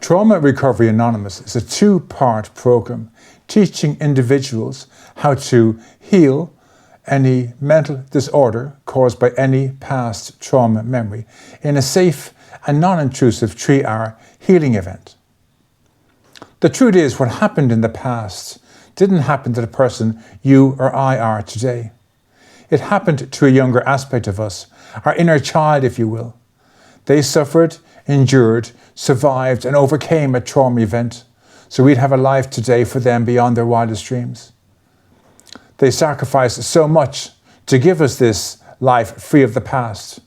Trauma Recovery Anonymous is a two-part program teaching individuals how to heal any mental disorder caused by any past trauma memory in a safe and non-intrusive 3-hour healing event. The truth is, what happened in the past didn't happen to the person you or I are today. It happened to a younger aspect of us, our inner child, if you will. They suffered, endured, survived, and overcame a trauma event, so we'd have a life today for them beyond their wildest dreams. They sacrificed so much to give us this life free of the past,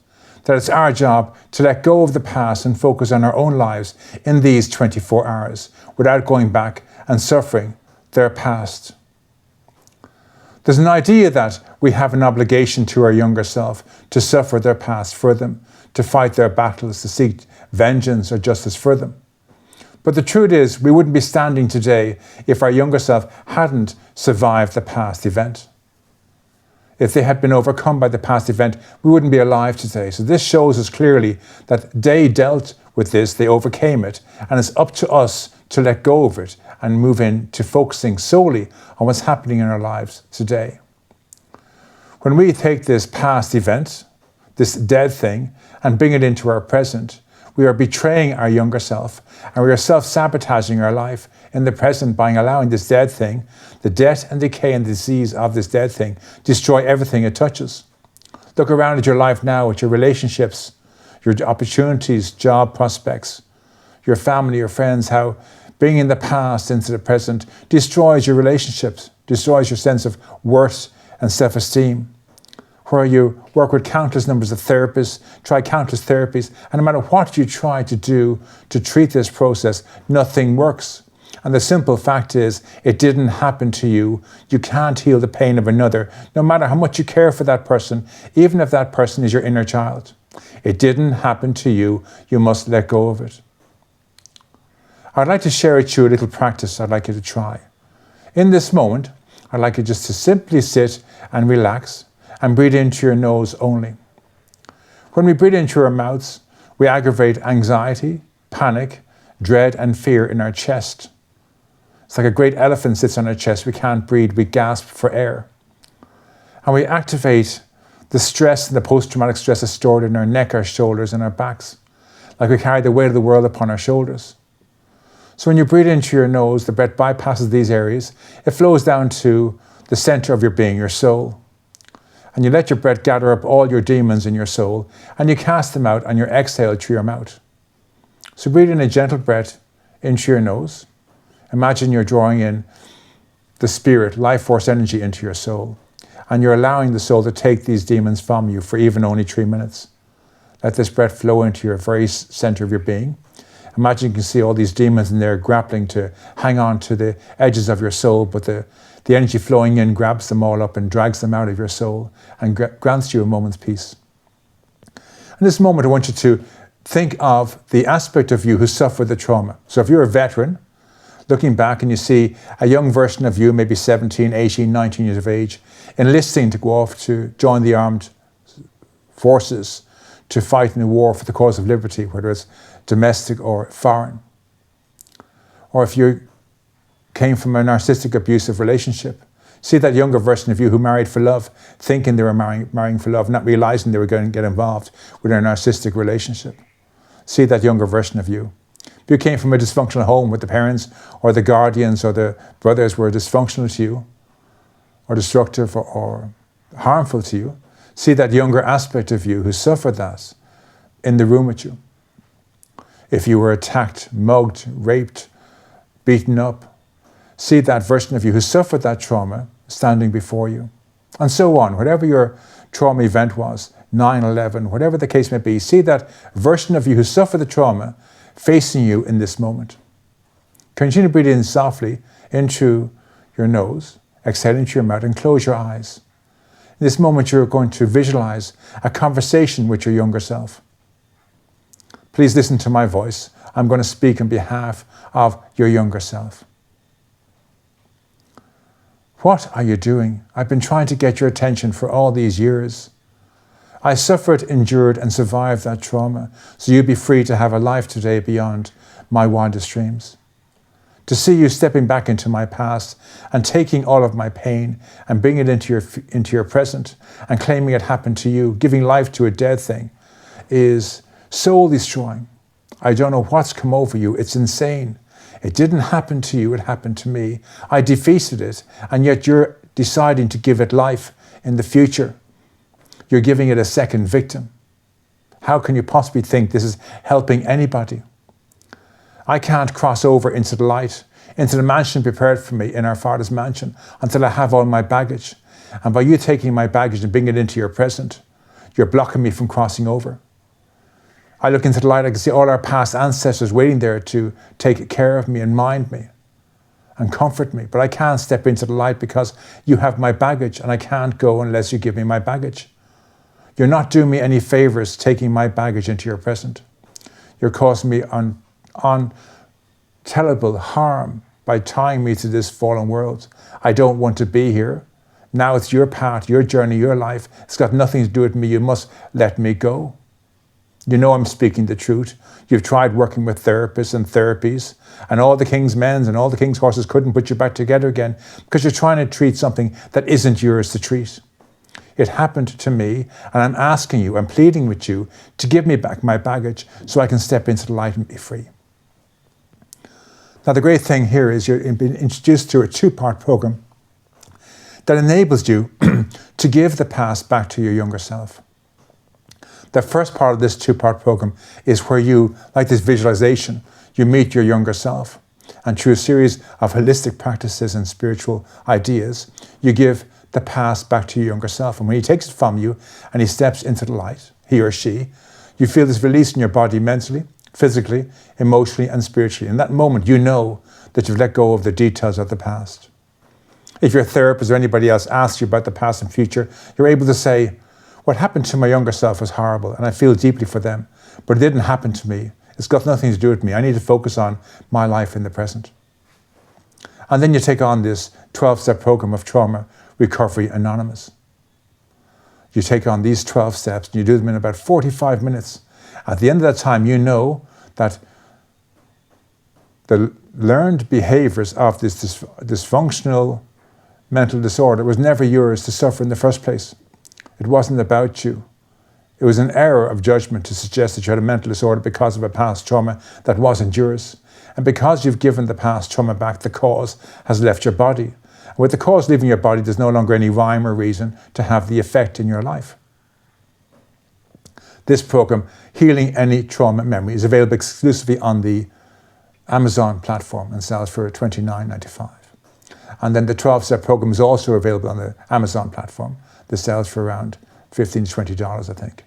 that it's our job to let go of the past and focus on our own lives in these 24 hours without going back and suffering their past. There's an idea that we have an obligation to our younger self to suffer their past for them, to fight their battles, to seek vengeance or justice for them. But the truth is, we wouldn't be standing today if our younger self hadn't survived the past event. If they had been overcome by the past event, we wouldn't be alive today. So this shows us clearly that they dealt with this, they overcame it, and it's up to us to let go of it and move into focusing solely on what's happening in our lives today. When we take this past event, this dead thing, and bring it into our present, we are betraying our younger self, and we are self-sabotaging our life in the present by allowing this dead thing, the death and decay and disease of this dead thing, destroy everything it touches. Look around at your life now, at your relationships, your opportunities, job prospects, your family, your friends, how bringing the past into the present destroys your relationships, destroys your sense of worth and self-esteem. Where you work with countless numbers of therapists, try countless therapies, and no matter what you try to do to treat this process, nothing works. And the simple fact is, it didn't happen to you. You can't heal the pain of another, no matter how much you care for that person, even if that person is your inner child. It didn't happen to you. You must let go of it. I'd like to share with you a little practice I'd like you to try. In this moment, I'd like you just to simply sit and relax and breathe into your nose only. When we breathe into our mouths, we aggravate anxiety, panic, dread, and fear in our chest. It's like a great elephant sits on our chest. We can't breathe. We gasp for air. And we activate the stress and the post-traumatic stress is stored in our neck, our shoulders, and our backs. Like we carry the weight of the world upon our shoulders. So when you breathe into your nose, the breath bypasses these areas. It flows down to the center of your being, your soul. And you let your breath gather up all your demons in your soul, and you cast them out on your exhale through your mouth. So breathe in a gentle breath into your nose. Imagine you're drawing in the spirit, life force energy into your soul, and you're allowing the soul to take these demons from you for even only 3 minutes. Let this breath flow into your very center of your being. Imagine you can see all these demons in there grappling to hang on to the edges of your soul, but the energy flowing in grabs them all up and drags them out of your soul and grants you a moment's peace. In this moment, I want you to think of the aspect of you who suffered the trauma. So if you're a veteran, looking back and you see a young version of you, maybe 17, 18, 19 years of age, enlisting to go off to join the armed forces to fight in a war for the cause of liberty, whether it's domestic or foreign. Or if you came from a narcissistic abusive relationship, see that younger version of you who married for love, thinking they were marrying for love, not realizing they were going to get involved with a narcissistic relationship. See that younger version of you. If you came from a dysfunctional home with the parents or the guardians or the brothers were dysfunctional to you, or destructive or harmful to you, see that younger aspect of you who suffered that in the room with you. If you were attacked, mugged, raped, beaten up, see that version of you who suffered that trauma standing before you. And so on, whatever your trauma event was, 9/11, whatever the case may be, see that version of you who suffered the trauma facing you in this moment. Continue to breathe in softly into your nose, exhale into your mouth, and close your eyes. In this moment, you're going to visualize a conversation with your younger self. Please listen to my voice. I'm going to speak on behalf of your younger self. What are you doing? I've been trying to get your attention for all these years. I suffered, endured, and survived that trauma, so you'd be free to have a life today beyond my wildest dreams. To see you stepping back into my past and taking all of my pain and bringing it into your present and claiming it happened to you, giving life to a dead thing, is soul destroying. I don't know what's come over you. It's insane. It didn't happen to you. It happened to me. I defeated it, and yet you're deciding to give it life in the future. You're giving it a second victim. How can you possibly think this is helping anybody? I can't cross over into the light, into the mansion prepared for me in our Father's mansion, until I have all my baggage. And by you taking my baggage and bringing it into your present, you're blocking me from crossing over. I look into the light, I can see all our past ancestors waiting there to take care of me and mind me and comfort me. But I can't step into the light because you have my baggage, and I can't go unless you give me my baggage. You're not doing me any favors taking my baggage into your present. You're causing me untellable harm by tying me to this fallen world. I don't want to be here. Now it's your path, your journey, your life. It's got nothing to do with me. You must let me go. You know I'm speaking the truth. You've tried working with therapists and therapies, and all the king's men and all the king's horses couldn't put you back together again because you're trying to treat something that isn't yours to treat. It happened to me, and I'm asking you, I'm pleading with you to give me back my baggage so I can step into the light and be free. Now, the great thing here is you're being introduced to a two-part program that enables you to give the past back to your younger self. The first part of this two-part program is where you, like this visualization, you meet your younger self. And through a series of holistic practices and spiritual ideas, you give the past back to your younger self. And when he takes it from you and he steps into the light, he or she, you feel this release in your body mentally, physically, emotionally, and spiritually. In that moment, you know that you've let go of the details of the past. If your therapist or anybody else asks you about the past and future, you're able to say, what happened to my younger self was horrible, and I feel deeply for them, but it didn't happen to me. It's got nothing to do with me. I need to focus on my life in the present. And then you take on this 12-step program of Trauma Recovery Anonymous. You take on these 12 steps and you do them in about 45 minutes. At the end of that time, you know that the learned behaviors of this dysfunctional mental disorder was never yours to suffer in the first place. It wasn't about you. It was an error of judgment to suggest that you had a mental disorder because of a past trauma that wasn't yours. And because you've given the past trauma back, the cause has left your body. And with the cause leaving your body, there's no longer any rhyme or reason to have the effect in your life. This program, Healing Any Trauma Memory, is available exclusively on the Amazon platform and sells for $29.95. And then the 12-step program is also available on the Amazon platform. This sells for around $15 to $20, I think.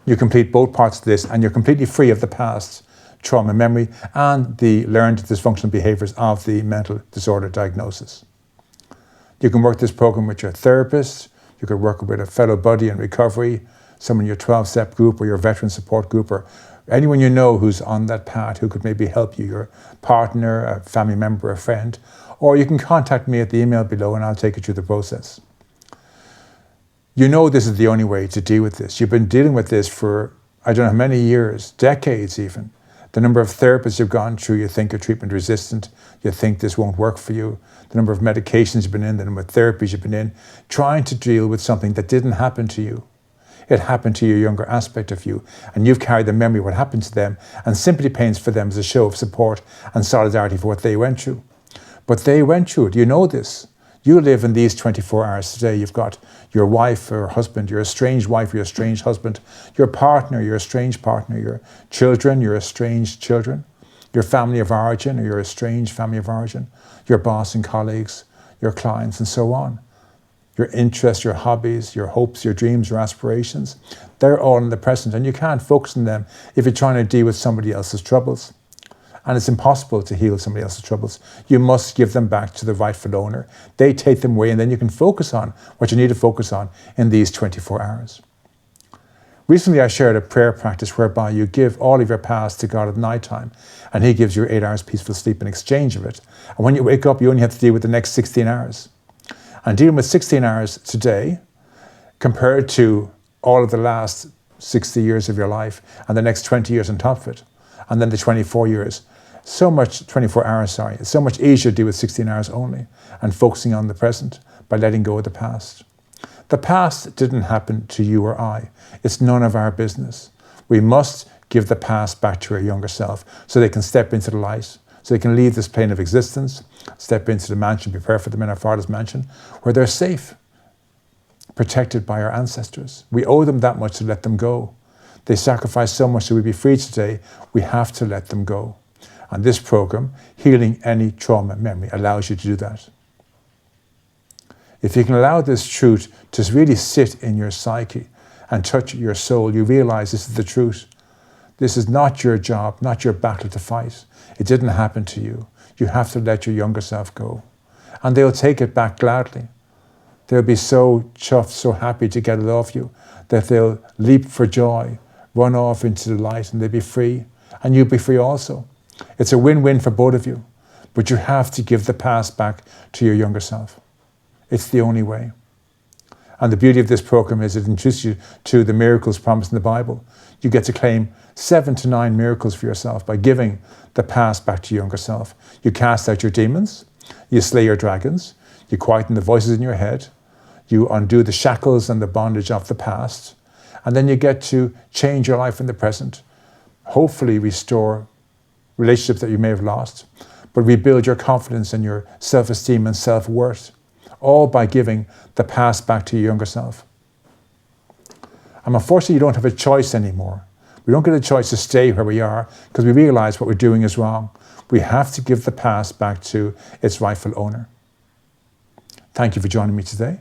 You complete both parts of this and you're completely free of the past trauma memory and the learned dysfunctional behaviors of the mental disorder diagnosis. You can work this program with your therapist. You could work with a fellow buddy in recovery, someone in your 12-step group or your veteran support group, or anyone you know who's on that path who could maybe help you, your partner, a family member, a friend. Or you can contact me at the email below and I'll take you through the process. You know this is the only way to deal with this. You've been dealing with this for, I don't know how many years, decades even. The number of therapists you've gone through, you think you're treatment resistant, you think this won't work for you. The number of medications you've been in, the number of therapies you've been in, trying to deal with something that didn't happen to you. It happened to your younger aspect of you, and you've carried the memory of what happened to them, and sympathy pains for them as a show of support and solidarity for what they went through. But they went through it. You know this. You live in these 24 hours today. You've got your wife or husband, your estranged wife, your estranged husband, your partner, your estranged partner, your children, your estranged children, your family of origin or your estranged family of origin, your boss and colleagues, your clients, and so on. Your interests, your hobbies, your hopes, your dreams, your aspirations, they're all in the present, and you can't focus on them if you're trying to deal with somebody else's troubles. And it's impossible to heal somebody else's troubles. You must give them back to the rightful owner. They take them away, and then you can focus on what you need to focus on in these 24 hours. Recently, I shared a prayer practice whereby you give all of your past to God at night time, and He gives you 8 hours peaceful sleep in exchange of it. And when you wake up, you only have to deal with the next 16 hours. And dealing with 16 hours today, compared to all of the last 60 years of your life and the next 20 years on top of it, and then the 24 years. 24 hours, sorry. It's so much easier to do with 16 hours only and focusing on the present by letting go of the past. The past didn't happen to you or I. It's none of our business. We must give the past back to our younger self so they can step into the light, so they can leave this plane of existence, step into the mansion prepared for them in our Father's mansion, where they're safe, protected by our ancestors. We owe them that much to let them go. They sacrificed so much so we'd be free today. We have to let them go. And this program, Healing Any Trauma Memory, allows you to do that. If you can allow this truth to really sit in your psyche and touch your soul, you realize this is the truth. This is not your job, not your battle to fight. It didn't happen to you. You have to let your younger self go. And they'll take it back gladly. They'll be so chuffed, so happy to get it off you, that they'll leap for joy, run off into the light, and they'll be free. And you'll be free also. It's a win-win for both of you. But you have to give the past back to your younger self. It's the only way. And the beauty of this program is it introduces you to the miracles promised in the Bible. You get to claim 7 to 9 miracles for yourself by giving the past back to your younger self. You cast out your demons. You slay your dragons. You quieten the voices in your head. You undo the shackles and the bondage of the past. And then you get to change your life in the present. Hopefully restore relationships that you may have lost. But rebuild your confidence and your self-esteem and self-worth. All by giving the past back to your younger self. And unfortunately, you don't have a choice anymore. We don't get a choice to stay where we are because we realize what we're doing is wrong. We have to give the past back to its rightful owner. Thank you for joining me today.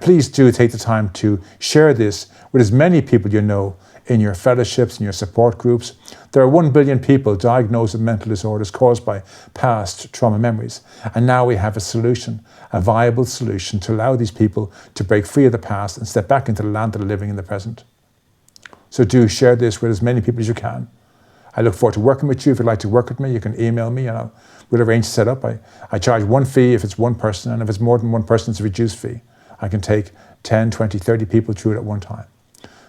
Please do take the time to share this with as many people you know in your fellowships, in your support groups. There are 1 billion people diagnosed with mental disorders caused by past trauma memories. And now we have a solution, a viable solution to allow these people to break free of the past and step back into the land of the living in the present. So do share this with as many people as you can. I look forward to working with you. If you'd like to work with me, you can email me and we'll arrange to set up. I charge one fee if it's one person, and if it's more than one person, it's a reduced fee. I can take 10, 20, 30 people through it at one time.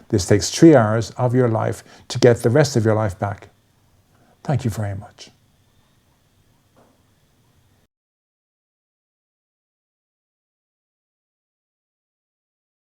This takes 3 hours of your life to get the rest of your life back. Thank you very much.